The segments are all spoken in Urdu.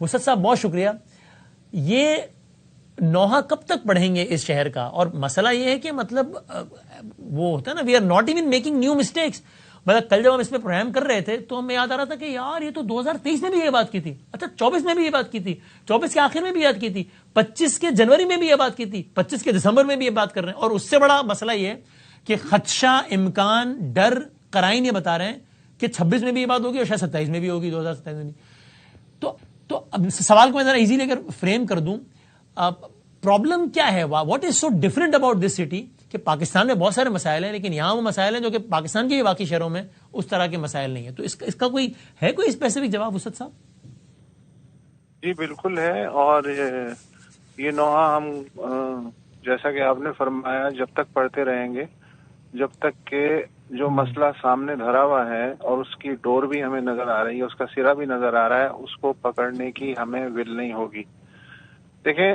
وسعت صاحب بہت شکریہ. یہ نوحہ کب تک پڑھیں گے اس شہر کا؟ اور مسئلہ یہ ہے کہ مطلب وہ ہوتا ہے نا، we are not even making new mistakes. مطلب کل جب ہم اس میں پروگرام کر رہے تھے تو ہمیں یاد آ رہا تھا کہ یار یہ تو 2023 میں بھی یہ بات کی تھی، اچھا 24 میں بھی یہ بات کی تھی، 24 کے آخر میں بھی یاد کی تھی، 25 کے جنوری میں بھی یہ بات کی تھی، 25 کے دسمبر میں بھی یہ بات کر رہے ہیں. اور اس سے بڑا مسئلہ یہ ہے کہ خدشہ، امکان، ڈر، قرائن یہ بتا رہے ہیں کہ 26 میں بھی یہ بات ہوگی اور شاید 27 میں بھی ہوگی، 2027 میں بھی. تو اب سوال کو میں ذرا ایزیلی اگر فریم کر دوں، پرابلم کیا ہے؟ What is so different about this city کہ پاکستان میں بہت سارے مسائل ہیں لیکن یہاں وہ مسائل ہیں جو کہ پاکستان کے باقی شہروں میں اس طرح کے مسائل نہیں ہیں. تو اس کا کوئی اسپیسیفک جواب وسعت صاحب؟ جی بالکل ہے. اور یہ نوحہ ہم جیسا کہ آپ نے فرمایا جب تک پڑھتے رہیں گے، جب تک کہ جو مسئلہ سامنے دھرا ہوا ہے اور اس کی ڈور بھی ہمیں نظر آ رہی ہے، اس کا سرا بھی نظر آ رہا ہے، اس کو پکڑنے کی ہمیں ول نہیں ہوگی. دیکھیں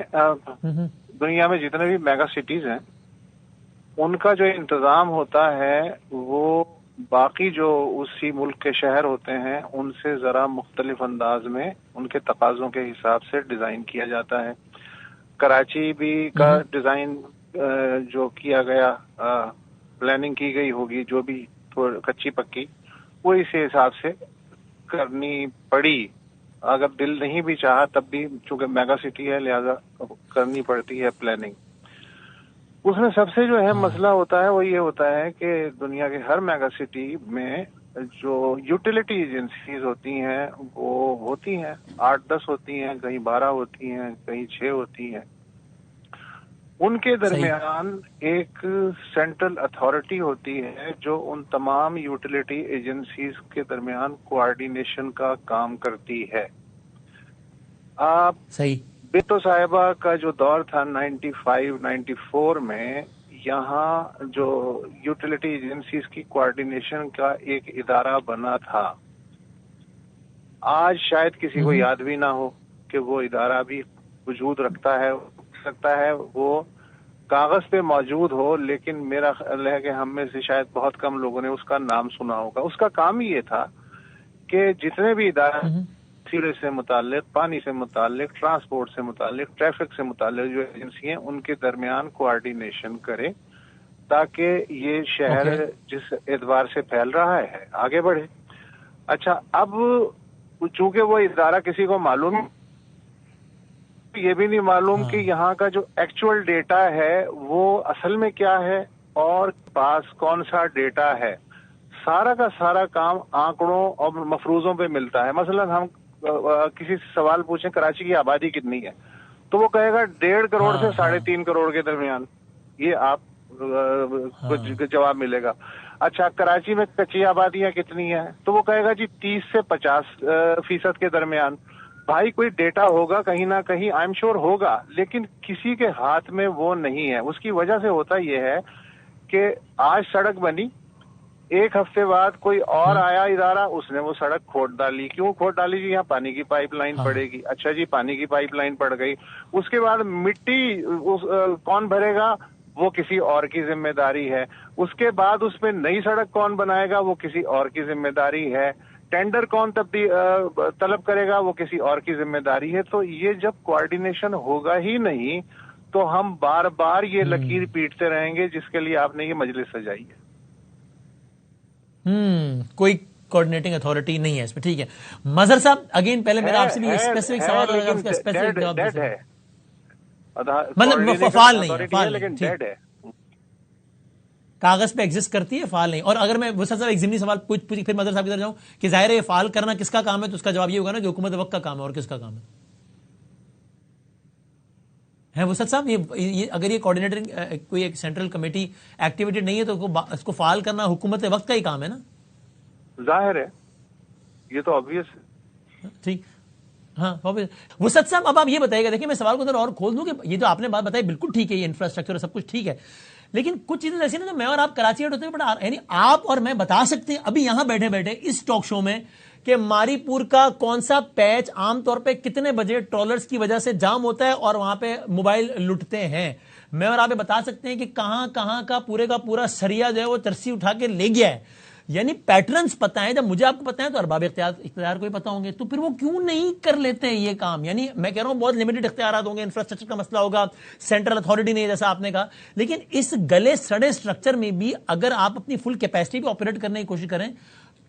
دنیا میں جتنے بھی میگا سٹیز ہیں ان کا جو انتظام ہوتا ہے وہ باقی جو اسی ملک کے شہر ہوتے ہیں ان سے ذرا مختلف انداز میں ان کے تقاضوں کے حساب سے ڈیزائن کیا جاتا ہے. کراچی بھی کا ڈیزائن جو کیا گیا، پلاننگ کی گئی ہوگی جو بھی کچی پکی، وہ اسی حساب سے کرنی پڑی. اگر دل نہیں بھی چاہا تب بھی چونکہ میگا سٹی ہے لہذا کرنی پڑتی ہے پلاننگ. اس میں سب سے جو اہم مسئلہ ہوتا ہے وہ یہ ہوتا ہے کہ دنیا کے ہر میگا سٹی میں جو یوٹیلیٹی ایجنسیز ہوتی ہیں وہ ہوتی ہیں 8-10 ہوتی ہیں، کہیں 12 ہوتی ہیں، کہیں 6 ہوتی ہیں. ان کے درمیان ایک سینٹرل اتھارٹی ہوتی ہے جو ان تمام یوٹیلیٹی ایجنسیز کے درمیان کوآرڈینیشن کا کام کرتی ہے. آپ بیٹو صاحبہ کا جو دور تھا 95-94 میں، یہاں جو یوٹیلیٹی ایجنسیز کی کوآرڈینیشن کا ایک ادارہ بنا تھا. آج شاید کسی کو یاد بھی نہ ہو کہ وہ ادارہ بھی وجود رکھتا ہے. سکتا ہے وہ کاغذ پہ موجود ہو لیکن میرا خیال ہے کہ ہم میں سے شاید بہت کم لوگوں نے اس کا نام سنا ہوگا. اس کا کام یہ تھا کہ جتنے بھی ادارے سیڑے سے متعلق، پانی سے متعلق، ٹرانسپورٹ سے متعلق، ٹریفک سے متعلق جو ایجنسی ہیں ان کے درمیان کوآرڈینیشن کرے تاکہ یہ شہر جس اعتبار سے پھیل رہا ہے آگے بڑھے. اچھا اب چونکہ وہ ادارہ کسی کو معلوم، یہ بھی نہیں معلوم کہ یہاں کا جو ایکچوئل ڈیٹا ہے وہ اصل میں کیا ہے اور پاس کون سا ڈیٹا ہے. سارا کا سارا کام آنکڑوں اور مفروضوں پہ ملتا ہے. مثلا ہم کسی سے سوال پوچھیں کراچی کی آبادی کتنی ہے تو وہ کہے گا 1.5 کروڑ سے 3.5 کروڑ کے درمیان. یہ آپ کو جواب ملے گا. اچھا کراچی میں کچی آبادیاں کتنی ہیں تو وہ کہے گا جی 30 سے 50% کے درمیان. بھائی کوئی ڈیٹا ہوگا کہیں نہ کہیں، آئی ایم شیور ہوگا، لیکن کسی کے ہاتھ میں وہ نہیں ہے. اس کی وجہ سے ہوتا یہ ہے کہ آج سڑک بنی، ایک ہفتے بعد کوئی اور آیا ادارہ، اس نے وہ سڑک کھود ڈالی. کیوں کھود ڈالی؟ جی یہاں پانی کی پائپ لائن پڑے گی. اچھا جی پانی کی پائپ لائن پڑ گئی، اس کے بعد مٹی کون بھرے گا؟ وہ کسی اور کی ذمہ داری ہے. اس کے بعد اس پہ نئی سڑک کون بنائے گا؟ وہ کسی اور کی ذمہ داری ہے. ٹینڈر کون طلب کرے گا؟ وہ کسی اور کی ذمہ داری ہے. تو یہ جب کوآرڈینیشن ہوگا ہی نہیں تو ہم بار بار یہ لکیر پیٹتے رہیں گے جس کے لیے آپ نے یہ مجلس سجائی ہے. کوئی کوآرڈینیٹنگ اتھارٹی نہیں ہے اس میں. ٹھیک ہے مظہر صاحب، اگین پہلے میرا آپ سے بھی اسپیسیفک سوال اور اس کا اسپیسیفک جواب ہے. مطلب فعال نہیں ہے، کاغذ پہ ایگزسٹ کرتی ہے، فعال نہیں. اور اگر میں وسعت صاحب ایک ضمنی سوال پوچھ پھر مظہر صاحب کی طرف جاؤں کہ ظاہر ہے یہ فعال کرنا کس کا کام ہے، تو اس کا جواب یہ ہوگا نا کہ حکومت وقت کا کام ہے. اور کس کا کام ہے وسعت صاحب؟ یہ اگر یہ کوآرڈینیٹر کوئی ایک سینٹرل کمیٹی ایکٹیویٹی نہیں ہے تو اس کو فعال کرنا حکومت وقت کا ہی کام ہے نا؟ ظاہر ہے، یہ تو obvious ہے. ٹھیک ہاں وسعت صاحب اب آپ یہ بتائیے گا، دیکھیں میں سوال کو ذرا اور کھول دوں کہ یہ تو آپ نے بات بتائی بالکل ٹھیک ہے، یہ انفراسٹرکچر سب کچھ ٹھیک ہے، لیکن کچھ چیزیں ایسی نا جو میں اور آپ کراچی ہوتے ہیں، یعنی آپ اور میں بتا سکتے ہیں ابھی یہاں بیٹھے بیٹھے اس ٹاک شو میں کہ ماری پور کا کون سا پیچ عام طور پہ کتنے بجے ٹرولرز کی وجہ سے جام ہوتا ہے اور وہاں پہ موبائل لٹتے ہیں. میں اور آپ بتا سکتے ہیں کہ کہاں کہاں کا پورا سریا جو ہے وہ ترسی اٹھا کے لے گیا ہے. یعنی پیٹرنز پتہ ہیں. جب مجھے آپ کو پتہ ہے تو ارباب اختیار کو بھی پتہ ہوں گے, تو پھر وہ کیوں نہیں کر لیتے ہیں یہ کام؟ یعنی میں کہہ رہا ہوں بہت لمیٹڈ اختیارات ہوں گے, انفراسٹرکچر کا مسئلہ ہوگا, سینٹرل اتھارٹی نہیں جیسا آپ نے کہا, لیکن اس گلے سڑے اسٹرکچر میں بھی اگر آپ اپنی فل کیپیسٹی پہ آپریٹ کرنے کی کوشش کریں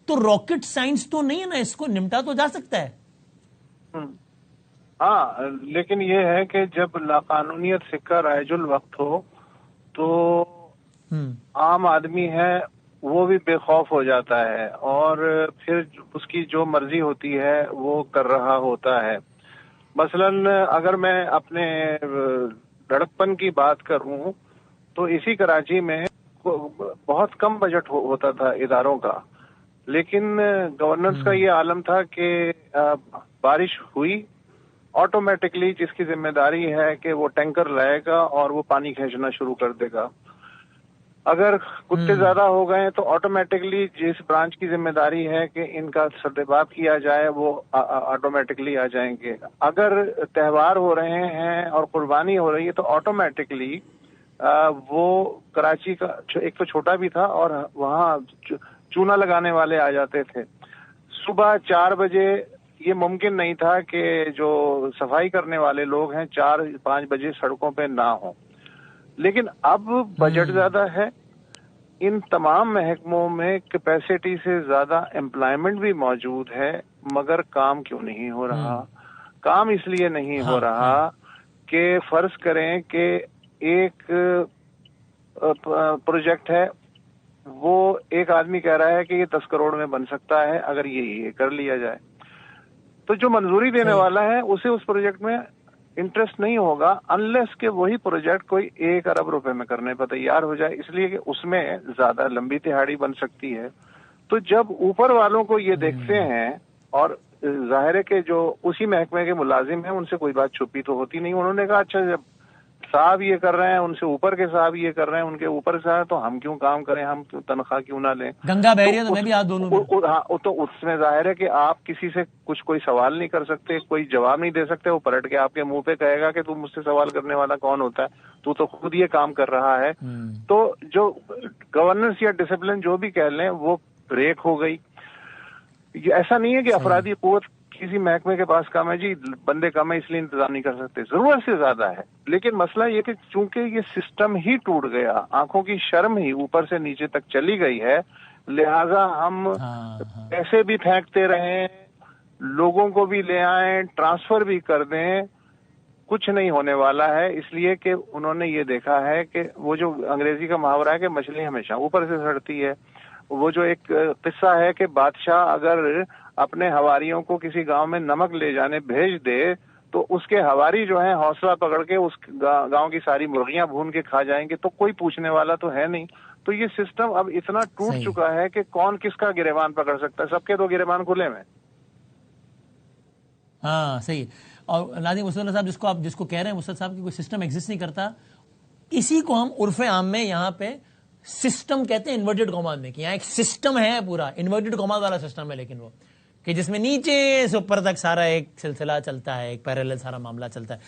تو راکٹ سائنس تو نہیں ہے نا, اس کو نمٹا تو جا سکتا ہے. ہاں, لیکن یہ ہے کہ جب لاقانونیت سکہ رائج الوقت ہو تو عام آدمی ہے وہ بھی بے خوف ہو جاتا ہے, اور پھر اس کی جو مرضی ہوتی ہے وہ کر رہا ہوتا ہے. مثلاً اگر میں اپنے لڑکپن کی بات کروں تو اسی کراچی میں بہت کم بجٹ ہوتا تھا اداروں کا, لیکن گورننس کا یہ عالم تھا کہ بارش ہوئی آٹومیٹکلی جس کی ذمہ داری ہے کہ وہ ٹینکر لائے گا اور وہ پانی کھینچنا شروع کر دے گا. اگر کتے زیادہ ہو گئے تو آٹومیٹکلی جس برانچ کی ذمہ داری ہے کہ ان کا سدباب کیا جائے وہ آٹومیٹکلی آ جائیں گے. اگر تہوار ہو رہے ہیں اور قربانی ہو رہی ہے تو آٹومیٹکلی وہ کراچی کا ایک تو چھوٹا بھی تھا اور وہاں چونا لگانے والے آ جاتے تھے. صبح 4 بجے یہ ممکن نہیں تھا کہ جو صفائی کرنے والے لوگ ہیں 4-5 بجے سڑکوں پہ نہ ہوں. لیکن اب بجٹ زیادہ ہے, ان تمام محکموں میں کیپیسٹی سے زیادہ امپلائمنٹ بھی موجود ہے, مگر کام کیوں نہیں ہو رہا؟ کام اس لیے نہیں ہو رہا کہ فرض کریں کہ ایک پروجیکٹ ہے, وہ ایک آدمی کہہ رہا ہے کہ یہ 10 کروڑ میں بن سکتا ہے اگر یہ کر لیا جائے, تو جو منظوری دینے والا ہے اسے اس پروجیکٹ میں انٹرسٹ نہیں ہوگا انلیس کہ وہی پروجیکٹ کوئی 1 ارب روپے میں کرنے پر تیار ہو جائے, اس لیے کہ اس میں زیادہ لمبی دہاڑی بن سکتی ہے. تو جب اوپر والوں کو یہ دیکھتے ہیں, اور ظاہر ہے کہ جو اسی محکمے کے ملازم ہیں ان سے کوئی بات چھپی تو ہوتی نہیں, انہوں نے کہا اچھا جب صاحب یہ کر رہے ہیں, ان سے اوپر کے صاحب یہ کر رہے ہیں, ان کے اوپر سے تو ہم کیوں کام کریں, ہم تنخواہ کیوں نہ لیں؟ گنگا بہ رہی ہے تو میں بھی ہاتھ دھو لوں. ہاں, تو اس میں ظاہر ہے کہ آپ کسی سے کوئی سوال نہیں کر سکتے, کوئی جواب نہیں دے سکتے. وہ پلٹ کے آپ کے منہ پہ کہے گا کہ تم مجھ سے سوال کرنے والا کون ہوتا ہے, تو خود یہ کام کر رہا ہے. تو جو گورننس یا ڈسپلن جو بھی کہہ لیں وہ بریک ہو گئی. ایسا نہیں ہے کہ افرادی قوت کسی محکمے کے پاس کم ہے, جی بندے کم ہے اس لیے انتظام نہیں کر سکتے, ضرورت سے زیادہ ہے. لیکن مسئلہ یہ کہ چونکہ یہ سسٹم ہی ٹوٹ گیا, آنکھوں کی شرم ہی اوپر سے نیچے تک چلی گئی ہے, لہذا ہم پیسے بھی پھینکتے رہیں, لوگوں کو بھی لے آئیں, ٹرانسفر بھی کر دیں, کچھ نہیں ہونے والا ہے. اس لیے کہ انہوں نے یہ دیکھا ہے کہ وہ جو انگریزی کا محاورہ ہے کہ مچھلی ہمیشہ اوپر سے سڑتی ہے. وہ جو ایک قصہ ہے کہ بادشاہ اگر اپنے حواریوں کو کسی گاؤں میں نمک لے جانے بھیج دے تو اس کے حواری جو ہیں حوصلہ پکڑ کے اس گاؤں کی ساری مرغیاں بھون کے کھا جائیں گے, تو کوئی پوچھنے والا تو ہے نہیں. تو یہ سسٹم اب اتنا ٹوٹ چکا ہے کہ کون کس کا گریبان پکڑ سکتا ہے, سب کے تو گریبان کھلے میں. ہاں صحیح. اور ناظرین مسد صاحب جس کو کہہ رہے ہیں مسد صاحب کی کوئی سسٹم ایگزسٹ نہیں کرتا, اسی کو ہم عرف عام میں یہاں پہ سسٹم کہتے ہیں انورٹڈ کاماز میں, کہ یہاں ایک سسٹم ہے پورا انورٹڈ کاماز والا سسٹم ہے, لیکن وہ کہ جس میں نیچے سے اوپر تک سارا ایک سلسلہ چلتا ہے, ایک پیرالل سارا معاملہ چلتا ہے.